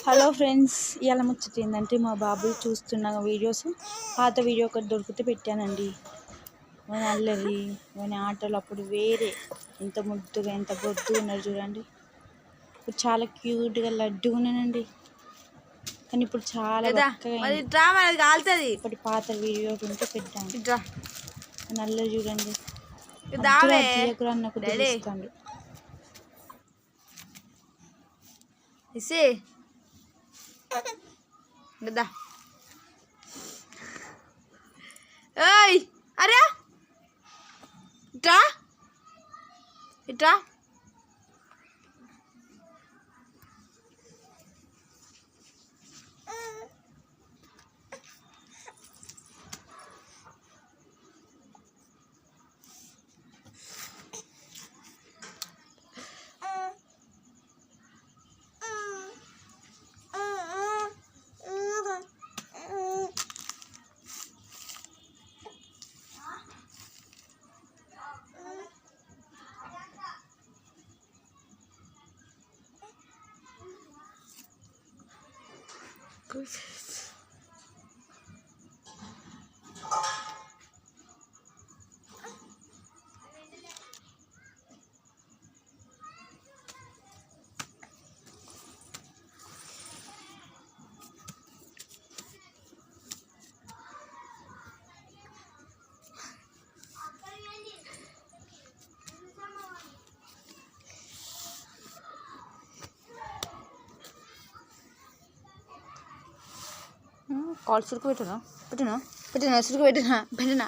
Hello friends, ఇవాళ ముచ్చట ఏంటంటే మా బాబు చూస్తున్న వీడియోస్ పాత వీడియో ఒకటి దొరికితే పెట్టానండి. మన అల్లరి మన ఆటలు అప్పుడు వేరే, ఎంత ముద్దుగా ఎంత బొద్దుగా ఉన్నారు చూడండి. ఇప్పుడు చాలా క్యూట్గా లడ్డుగా ఉన్నానండి, కానీ ఇప్పుడు చాలా బక్కగా. ఇప్పటి పాత వీడియో ఉంటే పెట్టాను. మన అల్లరి చూడండి, తీయకురా అన్నకు తెలుస్తాడు. అరే ఇట్రా ఇట్రా కాల్ సురుకు పెట్టినా సురుకు పెట్టినా